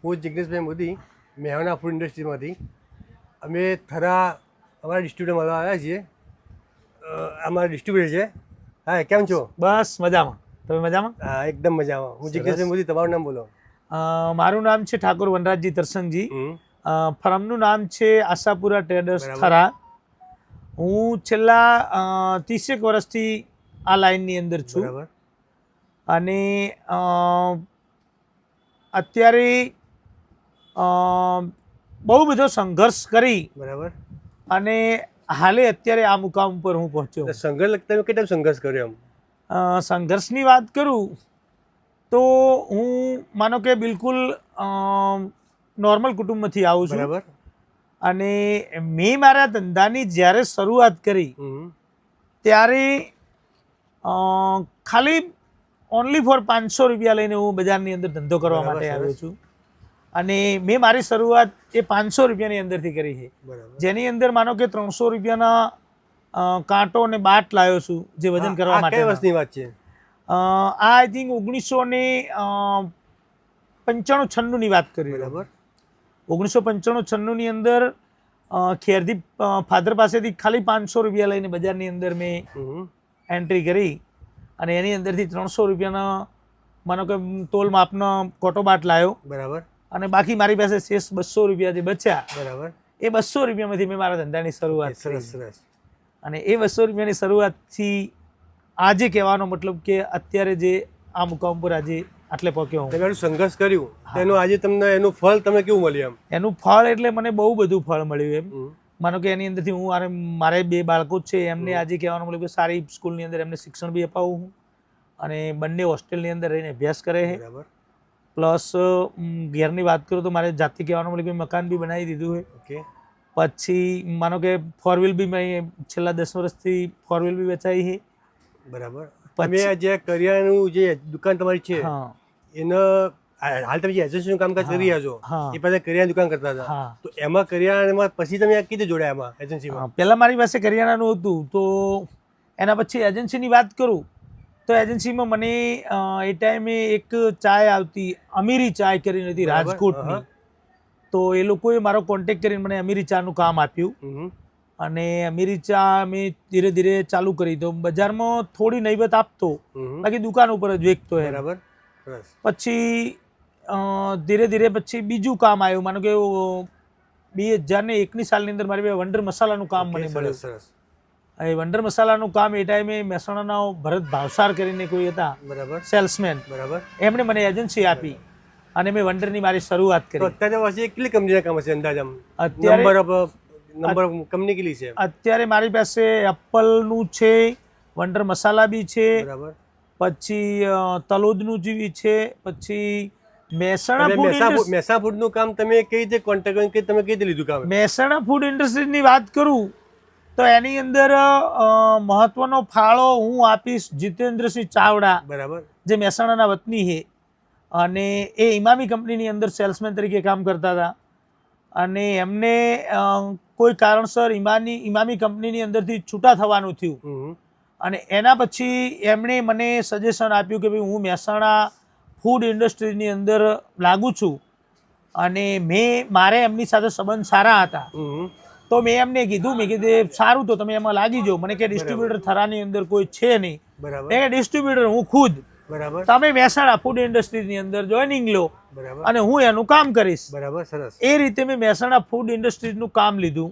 હું જિગ્નેશભાઈ મોદી મેહણા ફૂડ ઇન્ડસ્ટ્રીમાંથી અમે થરા અમારા ડિસ્ટ્રીબ્યુટર મળવા આવ્યા છીએ. અમારા ડિસ્ટ્રીબ્યુટર છે. હા, કેમ છો? બસ મજામાં. તમે મજામાં? હા, એકદમ મજામાં. હું જિગ્નેશભાઈ મોદી. તમારું નામ બોલો. મારું નામ છે ઠાકોર વનરાજજી તરસંગજી. ફર્મનું નામ છે આશાપુરા ટ્રેડર્સ થરા. હું છેલ્લા 30 વર્ષથી આ લાઇનની અંદર છું. બરાબર. અને અત્યારે બહુ બધો સંઘર્ષ કરી બરાબર. અને હાલે અત્યારે આ મુકામ ઉપર હું પહોંચ્યો. સંઘર્ષ તમે કેટલા સંઘર્ષ કર્યો? સંઘર્ષની વાત કરું તો હું માનો કે બિલકુલ નોર્મલ કુટુંબમાંથી આવું છું. બરાબર. અને મેં મારા ધંધાની જ્યારે શરૂઆત કરી ત્યારે ખાલી ઓનલી ફોર 500 રૂપિયા લઈને હું બજારની અંદર ધંધો કરવા માટે આવ્યો છું. અને મેં મારી શરૂઆત એ 500 રૂપિયાની અંદરથી કરી છે. જેની અંદર માનો કે 300 રૂપિયાના કાંટો અને બાટ લાવ્યો છું જે વજન કરવા માટે. કઈ વર્ષની વાત છે? આ આઈ થિંક 1995-96 ની વાત કરી. બરાબર. 1995-96 ની અંદર ખેરદી ફાધર પાસેથી ખાલી 500 રૂપિયા લઈને બજારની અંદર મેં એન્ટ્રી કરી અને એની અંદરથી 300 રૂપિયાનો માનો કે તોલ માપનો કોટો બાટ લાવ્યો. બરાબર. અને બાકી મારી પાસે શેષ 200 રૂપિયા જે બચ્યા. બરાબર. એ 200 રૂપિયામાંથી મેં મારા ધંધાની શરૂઆત કરી. સરસ. અને એ 200 રૂપિયાની શરૂઆતથી આજે કહેવાનો મતલબ કે અત્યારે જે આ મુકામ પર આજે આટલે પહોંચ્યો હું. તમે સંઘર્ષ કર્યું તેનું આજે તમને એનું ફળ તમને કેવું મળ્યું? એનું ફળ એટલે મને બહુ બધું ફળ મળ્યું. એમ માનો કે એની અંદરથી હું મારે 2 બાળકો છે એમને આજે કહેવાનું મળ્યું કે સારી સ્કૂલની અંદર એમને શિક્ષણ બી અપાવું હું અને બંને હોસ્ટેલની અંદર રહીને અભ્યાસ કરે છે. પ્લસ ઘેરની વાત કરું તો મારે જાતે કહેવાનું મળ્યું કે મકાન બી બનાવી દીધું છે. પછી માનો કે 4 વ્હીલ બી મેં છેલ્લા 10 વર્ષથી 4 વ્હીલ બી વેચાઈ છે. બરાબર. તમે જે કરિયાણાનું જે દુકાન તમારી છે એનો હાલ તમે જે એજન્સીનું કામકાજ કરી રહ્યા છો એ પહેલા કરિયાણાની દુકાન કરતા હતા, તો એમાં કરિયાણામાં પછી તમે કઈ રીતે જોડાયા એમાં એજન્સીમાં? પહેલા મારી પાસે કરિયાણાનું હતું, તો એના પછી એજન્સીની વાત કરું તો એજન્સીમાં મને એ ટાઈમે એક ચાય આવતી અમીરી ચાય કરીને હતી રાજકોટની. તો એ લોકોએ મારો કોન્ટેક્ટ કરીને મને અમીરી ચાનું કામ આપ્યું અને અમીરી ચા મેં ધીરે ધીરે ચાલુ કરી. તો બજારમાં થોડી નહીવત આપતો, બાકી દુકાન ઉપર જ વેચતો. બરાબર. પછી ધીરે ધીરે પછી બીજું કામ આવ્યું. માનો કે 2001ની સાલની અંદર મારી વંડર મસાલાનું કામ મને મળ્યું. એ વંડર મસાલાનું કામ એ ટાઈમે મહેસાણાના ભરત ભાવસાર કરીને કોઈ હતા સેલ્સમેન. બરાબર. એમણે મને એજન્સી આપી અને મેં વંડરની મારી શરૂઆત કરી. અત્યારે કેટલી કંપનીના કામ હશે અંદાજમ? અત્યારે નંબર કંપની કેટલી છે? અત્યારે મારી પાસે એપલનું છે, વંડર મસાલા બી છે, પછી તલોદનું બી છે, પછી મહેસાણા ફૂડનું કામ તમે કઈ રીતે કોન્ટેક્ટ કરી, તમે કઈ રીતે લીધું કામ? મહેસાણા ફૂડ ઇન્ડસ્ટ્રીની વાત કરું તો એની અંદર મહત્વનો ફાળો હું આપીશ જીતેન્દ્રસિંહ ચાવડા. બરાબર. જે મહેસાણાના વતની છે અને એ ઇમામી કંપનીની અંદર સેલ્સમેન તરીકે કામ કરતા હતા અને એમને કોઈ કારણસર ઇમામી કંપનીની અંદરથી છૂટા થવાનું થયું અને એના પછી એમણે મને સજેશન આપ્યું કે ભાઈ હું મહેસાણા ફૂડ ઇન્ડસ્ટ્રીની અંદર લાગુ છું અને મારે એમની સાથે સંબંધ સારા હતા. તો મેં એમને કીધું, મેં કીધું સારું તો તમે એમાં લાગી જાઓ. મને કે ડિસ્ટ્રીબ્યુટર થરાની અંદર કોઈ છે નહીં. મેં કે ડિસ્ટ્રીબ્યુટર હું ખુદ. તમે મહેસાણા ફૂડ ઇન્ડસ્ટ્રીની અંદર જોઈનિંગ લો અને હું એનું કામ કરીશ. બરાબર. સરસ. એ રીતે મેં મહેસાણા ફૂડ ઇન્ડસ્ટ્રીનું કામ લીધું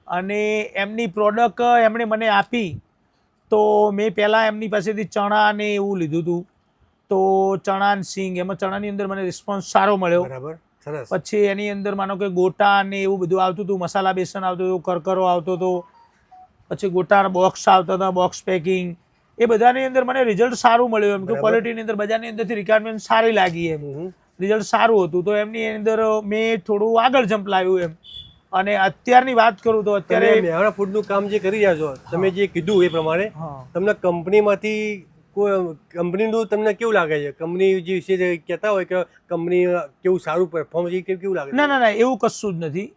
અને એમની પ્રોડક્ટ એમણે મને આપી. તો મેં પહેલાં એમની પાસેથી ચણા ને એવું લીધું હતું. તો ચણા સિંગ, એમાં ચણાની અંદર મને રિસ્પોન્સ સારો મળ્યો. બરાબર. સરસ. પછી એની અંદર માનો કે ગોટા ને એવું બધું આવતું હતું, મસાલા બેસન આવતું હતું, કરકરો આવતો હતો, પછી ગોટાના બોક્સ આવતા હતા, બોક્સ પેકિંગ, એ બધાની અંદર મને રિઝલ્ટ સારું મળ્યું. એમ કે ક્વોલિટીની અંદર બજારની અંદરથી રિક્વાયરમેન્ટ સારી લાગી, એમ રિઝલ્ટ સારું હતું. તો એમની અંદર મેં થોડું આગળ જમ્પ લાવ્યું એમ. અને અત્યારની વાત કરું તો અત્યારે મેહણા ફૂડનું કામ જે કરી રહ્યા છો તમે, જે કીધું એ પ્રમાણે તમને કંપનીમાંથી કંપનીનું તમને કેવું લાગે છે? કંપની જે વિશે કહેતા હોય કે કંપની કેવું સારું પરફોર્મ છે, કેવું લાગે? ના, એવું કશું જ નથી.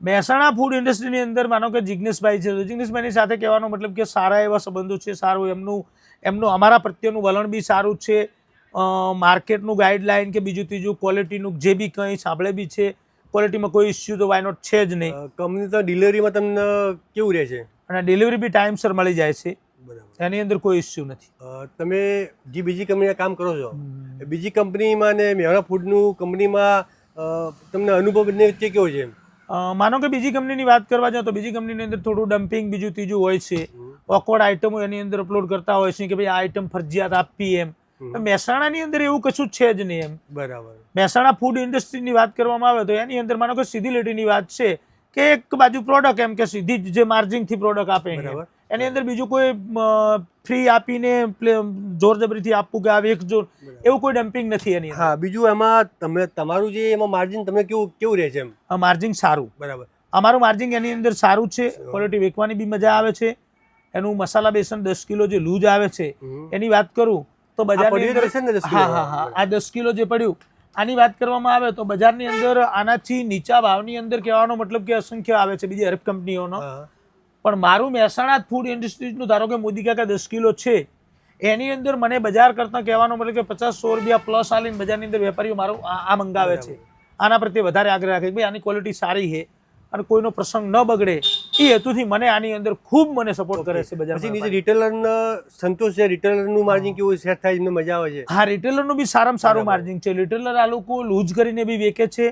મહેસાણા ફૂડ ઇન્ડસ્ટ્રીની અંદર માનો કે જિગ્નેશભાઈ છે, તો જિગ્નેશભાઈની સાથે કહેવાનો મતલબ કે સારા એવા સંબંધો છે, સારું એમનું અમારા પ્રત્યેનું વલણ બી સારું છે. માર્કેટનું ગાઈડલાઈન કે બીજું ત્રીજું ક્વોલિટીનું જે બી કંઈ સાંભળે બી છે, ક્વોલિટીમાં કોઈ ઇસ્યુ તો વાય નોટ છે જ નહીં. કંપની તો ડિલિવરીમાં તમને કેવું રહે છે? અને ડિલિવરી બી ટાઈમસર મળી જાય છે, બરાબર, એની અંદર કોઈ ઇસ્યુ નથી. તમે જે બીજી કંપનીમાં કામ કરો છો, બીજી કંપનીમાં ને મેહણા ફૂડનું કંપનીમાં તમને અનુભવ બંને વચ્ચે કેવો છે? માનો કે બીજી કંપનીની વાત કરવા જાઓ તો બીજી કંપનીની અંદર થોડું ડમ્પિંગ બીજું ત્રીજું હોય છે, ઓકવર્ડ આઇટમો એની અંદર અપલોડ કરતા હોય છે કે ભાઈ આ આઇટમ ફરજિયાત આપવી એમ. મહેસાણાની અંદર એવું કશું છે જ નહીં એમ. બરાબર. મહેસાણા ફૂડ ઇન્ડસ્ટ્રીની વાત કરવામાં આવે તો એની અંદર માનો કે સીધી લીટીની વાત છે કે એક બાજુ પ્રોડક્ટ એમ કે સીધી જે માર્જિનથી પ્રોડક્ટ આપે એની અંદર બીજું કોઈ ફ્રી આપીને જોર જબરીથી આપવું કે આ વેચજો એવું કોઈ ડમ્પિંગ નથી એની. હા, બીજું એમાં તમારું જે એમાં માર્જિન તમને કેવું રહે છે? એમ માર્જિન સારું. બરાબર. અમારું માર્જિન એની અંદર સારું છે, ક્વોલિટી વેચવાની બી મજા આવે છે. એનું મસાલા બેસન 10 કિલો જે લૂજ આવે છે એની વાત કરું તો બજારની અંદર આ 10 કિલો જે પડ્યું આની વાત કરવામાં આવે તો બજારની અંદર આનાથી નીચા ભાવની અંદર કહેવાનો મતલબ કે અસંખ્ય આવે છે બીજી અરબ કંપનીઓનો. પણ મારું મહેસાણા ફૂડ ઇન્ડસ્ટ્રીઝનું ધારો કે મોદી કાકા 10 કિલો છે એની અંદર મને બજાર કરતાં કહેવાનો મતલબ કે 50-100 રૂપિયા પ્લસ આલીને બજારની અંદર વેપારીઓ મારું આ મંગાવે છે. આના પ્રત્યે વધારે આગ્રહ રાખે ભાઈ આની ક્વોલિટી સારી છે અને કોઈનો પ્રસંગ ન બગડે એ હેતુથી મને આની અંદર ખૂબ મને સપોર્ટ કરે છે બજાર. પછી નીચે રિટેલરનો સંતોષ છે? રિટેલરનું માર્જિન કેવું સેટ થાય? એમને મજા આવે છે? હા, રિટેલરનું બી સારામાં સારું માર્જિન છે. રિટેલર આ લોકો લૂઝ કરીને બી વેચે છે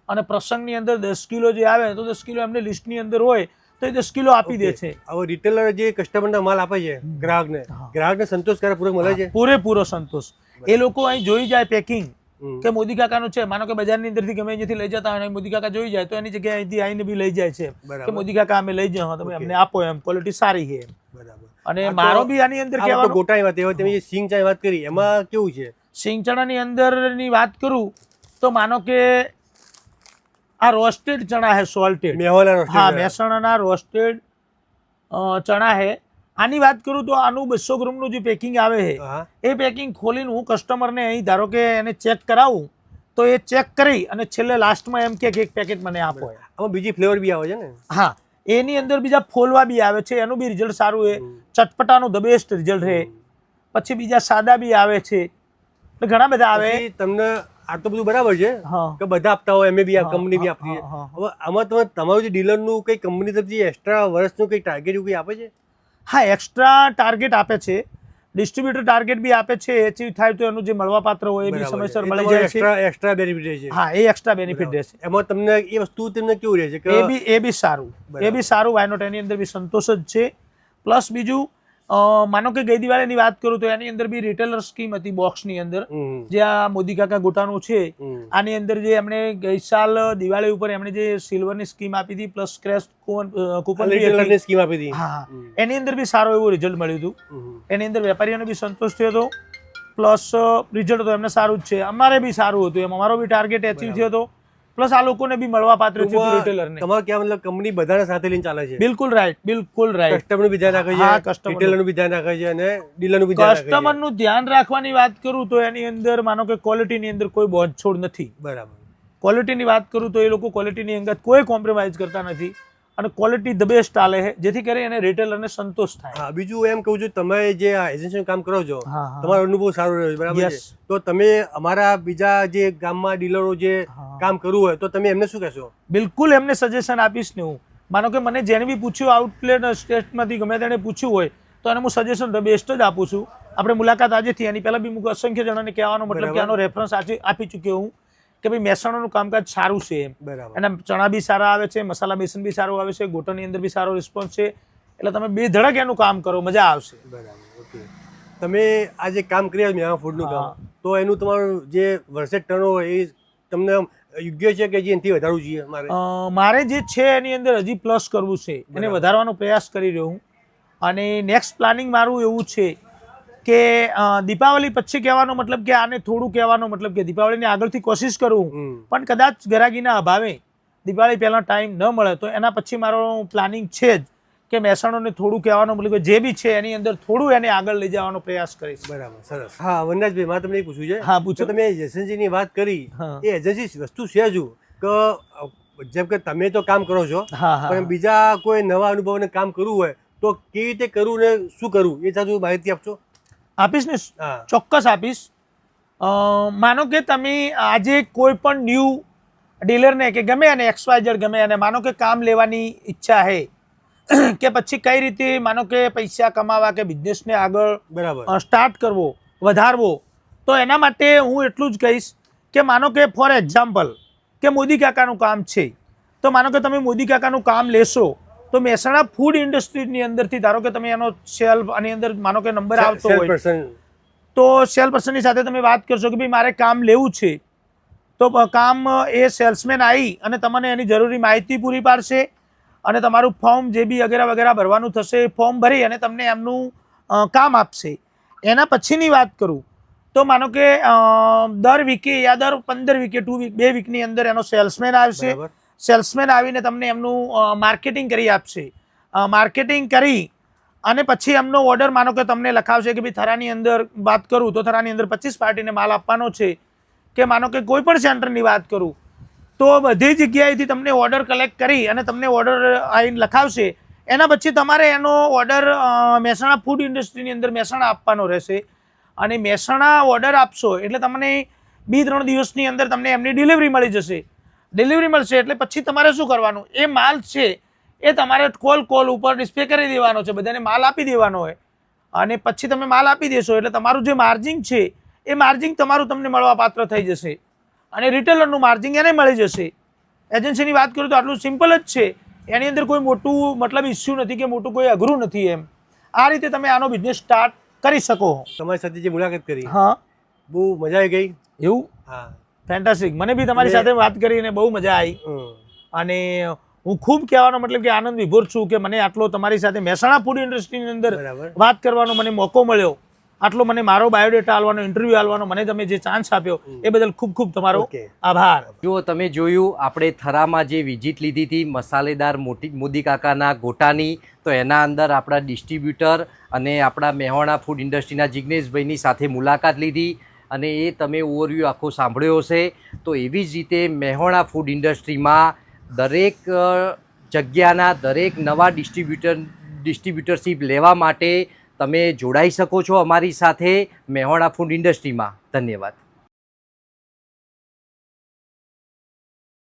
અને પ્રસંગની અંદર 10 કિલો જે આવે તો 10 કિલો એમને લિસ્ટની અંદર હોય તો એ 10 કિલો આપી દે છે. હવે રિટેલર જે કસ્ટમરને માલ આપે છે ગ્રાહકને સંતોષકારક પૂરક મળે છે? પૂરેપૂરો સંતોષ. એ લોકો અહીં જોઈ જાય પેકિંગ કે મોદી કાકાનું છે, માનો કે બજારની અંદરથી ગમે અહીંથી લઈ જતા હોય મોદી કાકા જોઈ જાય તો એની જગ્યાએ અહીંથી આવીને બી લઈ જાય છે કે મોદી કાકા અમે લઈ જાઓ તમે અમને આપો એમ, ક્વોલિટી સારી છે. બરાબર. અને મારો બી આની અંદર કહેવાનો ગોટાની વાત એ તમે સિંગ ચા વાત કરી એમાં કેવું છે? સિંગ ચણાની અંદરની વાત કરું તો માનો કે આ રોસ્ટેડ ચણા હે, સોલ્ટેડ. હા, મહેસાણાના રોસ્ટેડ ચણા હે. આની વાત કરું તો આનું 200 ગ્રામનું જે પેકિંગ આવે છે એ પેકિંગ ખોલીને હું કસ્ટમરને અહીં ધારો કે એને ચેક કરાવું તો એ ચેક કરી અને છેલ્લે લાસ્ટમાં એમ કે એક પેકેટ મને આપો. આમાં બીજી ફ્લેવર બી આવે છે ને? હા, એની અંદર બીજા ફોલવા બી આવે છે, એનું બી રિઝલ્ટ સારું છે. ચટપટાનું ધ બેસ્ટ રિઝલ્ટ છે. પછી બીજા સાદા બી આવે છે, ઘણા બધા આવે. તમને આટલું બધું બરાબર છે કે બધા આપતા હોય, એમ બી કંપની બી આપતી છે. હવે આમાં તમારું જે ડીલરનું કઈ કંપની તરફથી એક્સ્ટ્રા વર્ષનું કઈ ટાર્ગેટ કઈ આપે છે? હા, એક્સ્ટ્રા ટાર્ગેટ આપે છે. ડિસ્ટ્રીબ્યુટર ટાર્ગેટ બી આપે છે. એચીવ થાય તો એનું જે મળવા પાત્ર હોય એ બી સમયસર મળી જાય છે. એક્સ્ટ્રા બેનિફિટ રહે છે. હા, એ એક્સ્ટ્રા બેનિફિટ રહેશે. એમાં તમને એ વસ્તુ તમને કેવું રહે છે? એ બી સારું. એ બી સારું. વાય નોટ એની અંદર બી સંતોષ જ છે. પ્લસ બીજું માનો કે ગઈ દિવાળીની વાત કરું તો એની અંદર બી રિટેલર સ્કીમ હતી બોક્સની અંદર, જે આ મોદી કાકા ગોટાનું છે આની અંદર જે એમણે ગઈ સાલ દિવાળી ઉપર એમણે જે સિલ્વરની સ્કીમ આપી હતી પ્લસ સ્ક્રેચ કૂપન સ્કીમ આપી હતી. હા, એની અંદર બી સારું એવું રિઝલ્ટ મળ્યું હતું. એની અંદર વેપારીઓને બી સંતોષ થયો હતો પ્લસ રિઝલ્ટ તો એમને સારું જ છે. અમારે બી સારું હતું એમ, અમારો બી ટાર્ગેટ એચીવ થયો હતો પ્લસ આ લોકોને બી મળવા પાત્ર છે રિટેલરને. તમારે ક્યાં મતલબ કંપની બધાને સાથે લઈને ચાલે છે? બિલકુલ રાઈટ, બિલકુલ રાઈટ. કસ્ટમરનું બી ધ્યાન રાખે છે, રિટેલરનું બી ધ્યાન રાખે છે અને ડીલરનું બી ધ્યાન રાખે છે. કસ્ટમરનું ધ્યાન રાખવાની વાત કરું તો એની અંદર માનો કે ક્વોલિટીની અંદર કોઈ બાંધછોડ નથી. બરાબર. ક્વોલિટીની વાત કરું તો એ લોકો ક્વોલિટીની અંગત કોઈ કોમ્પ્રોમાઇઝ કરતા નથી અને ક્વોલિટી ધ બેસ્ટ ચાલે છે જેથી કરી એને રિટેલરને સંતોષ થાય. હા, બીજું એમ કહું છું તમે જે આ એજન્સીનું કામ કરો છો તમારો અનુભવ સારો રહ્યો છે, બરાબર છે? તો તમે અમારા બીજા જે ગામમાં ડીલરો જે કામ કરવું હોય તો તમે એમને શું કહેશો? બિલકુલ એમને સજેશન આપીશ ને હું. માનો કે મને જેને બી પૂછ્યું આઉટલેટ સ્ટેટમાંથી ગમે તેને પૂછ્યું હોય તો એને હું સજેશન ધ બેસ્ટ જ આપું છું. આપણે મુલાકાત આજે થઈ એની પહેલાં બી અસંખ્ય જણાને કહેવાનો મતલબ કે આનો રેફરન્સ આપી ચૂક્યો હું કે ભાઈ મહેસાણાનું કામકાજ સારું છે એમ. એના ચણા બી સારા આવે છે, મસાલા બેસન બી સારું આવે છે, ગોટાની અંદર બી સારો રિસ્પોન્સ છે. એટલે તમે બે ધડક એનું કામ કરો, મજા આવશે. બરાબર. ઓકે. તમે આ જે કામ કર્યા મેહણા ફૂડનું કામ, તો એનું તમારું જે વર્ષે ટર્નઓવર એ તમને યોગ્ય છે કે જે એનાથી વધારવું જોઈએ? મારે જે છે એની અંદર હજી પ્લસ કરવું છે, એને વધારવાનો પ્રયાસ કરી રહ્યો હું. અને નેક્સ્ટ પ્લાનિંગ મારું એવું છે કે દીપાવલી પછી કહેવાનો મતલબ કે આને થોડું કહેવાનો મતલબ કે દીપાવલીની આગળથી કોશિશ કરું પણ કદાચ ગરાગીના અભાવે દિવાળી પહેલાં ટાઈમ ન મળે તો એના પછી મારો પ્લાનિંગ છે જ કે મહેસાણાને થોડું કહેવાનો મતલબ કે જે બી છે એની અંદર થોડું એને આગળ લઈ જવાનો પ્રયાસ કરીશ. બરાબર, સરસ. હા, વનરાજભાઈ મારે તમને પૂછવું છે. હા, પૂછો. તમે એજન્સીની વાત કરી, એ એજન્સી વસ્તુ છે જ કે જેમ કે તમે તો કામ કરો છો પણ બીજા કોઈ નવા અનુભવને કામ કરવું હોય તો કેવી રીતે કરવું ને શું કરવું એ સાચું માહિતી આપશો? આપીશ ને, ચોક્કસ આપીશ. માનો કે તમે આજે કોઈ પણ ન્યૂ ડીલરને કે ગમે અને XYZ ગમે અને માનો કે કામ લેવાની ઈચ્છા છે કે પછી કઈ રીતે માનો કે પૈસા કમાવા કે બિઝનેસને આગળ સ્ટાર્ટ કરવો વધારવો, તો એના માટે હું એટલું જ કહીશ કે માનો કે ફોર એક્ઝામ્પલ કે મોદી કાકાનું કામ છે, તો માનો કે તમે મોદી કાકાનું કામ લેશો તો મહેસાણા ફૂડ ઇન્ડસ્ટ્રીની અંદરથી ધારો કે તમે એનો સેલ આની અંદર માનો કે નંબર આવતો હોય તો સેલ પર્સનની સાથે તમે વાત કરશો કે ભાઈ મારે કામ લેવું છે, તો કામ એ સેલ્સમેન આવી અને તમને એની જરૂરી માહિતી પૂરી પાડશે અને તમારું ફોર્મ જે બી વગેરે વગેરે ભરવાનું થશે એ ફોર્મ ભરી અને તમને એમનું કામ આપશે. એના પછીની વાત કરું તો માનો કે દર વીકે યા દર 15 વીકે 2 વીકની અંદર એનો સેલ્સમેન આવશે. સેલ્સમેન આવીને તમને એમનું માર્કેટિંગ કરી આપશે. માર્કેટિંગ કરી અને પછી એમનો ઓર્ડર માનો કે તમને લખાવશે કે ભાઈ થરાની અંદર વાત કરું તો થરાની અંદર 25 પાર્ટીને માલ આપવાનો છે, કે માનો કે કોઈ પણ સેન્ટરની વાત કરું તો બધી જગ્યાએથી તમને ઓર્ડર કલેક્ટ કરી અને તમને ઓર્ડર આવીને લખાવશે. એના પછી તમારે એનો ઓર્ડર મહેસાણા ફૂડ ઇન્ડસ્ટ્રીની અંદર મહેસાણા આપવાનો રહેશે અને મહેસાણા ઓર્ડર આપશો એટલે તમને 2-3 દિવસની અંદર તમને એમની ડિલિવરી મળી જશે. ડિલિવરી મળશે એટલે પછી તમારે શું કરવાનું, એ માલ છે એ તમારે કોલ ઉપર ડિસ્પ્લે કરી દેવાનો છે, બધાને માલ આપી દેવાનો હોય અને પછી તમે માલ આપી દેશો એટલે તમારું જે માર્જિન છે એ માર્જિન તમારું તમને મળવા પાત્ર થઈ જશે અને રિટેલરનું માર્જિન એને મળી જશે. એજન્સીની વાત કરું તો આટલું સિમ્પલ જ છે, એની અંદર કોઈ મોટું મતલબ ઇસ્યુ નથી કે મોટું કોઈ અઘરું નથી. એમ આ રીતે તમે આનો બિઝનેસ સ્ટાર્ટ કરી શકો. તમારી સાથે જે મુલાકાત કરી હા બહુ મજા આવી ગઈ. એવું? હા, ફેન્ટાસ્ટિક. મને બી તમારી સાથે વાત કરીને બહુ મજા આવી અને હું ખૂબ કહેવાનો મતલબ કે આનંદ વિભોર છું કે મને આટલો તમારી સાથે મહેસાણા ફૂડ ઇન્ડસ્ટ્રીની અંદર વાત કરવાનો મને મોકો મળ્યો, આટલો મને મારો બાયોડેટા આલવાનો ઇન્ટરવ્યુ આલવાનો મને તમે જે ચાન્સ આપ્યો એ બદલ ખૂબ ખૂબ તમારો આભાર. જો તમે જોયું આપણે થરામાં જે વિઝિટ લીધી હતી મસાલેદાર મોદી કાકાના ગોટાની, તો એના અંદર આપણા ડિસ્ટ્રીબ્યુટર અને આપણા મહેસાણા ફૂડ ઇન્ડસ્ટ્રીના જિગ્નેશભાઈની સાથે મુલાકાત લીધી અને એ તમે ઓવરવ્યૂ આખો સાંભળ્યો હશે. તો એવી જ રીતે મહેસાણા ફૂડ ઇન્ડસ્ટ્રીમાં દરેક જગ્યાના દરેક નવા ડિસ્ટ્રીબ્યુટરશીપ લેવા માટે તમે જોડાઈ શકો છો અમારી સાથે મહેસાણા ફૂડ ઇન્ડસ્ટ્રીમાં. ધન્યવાદ.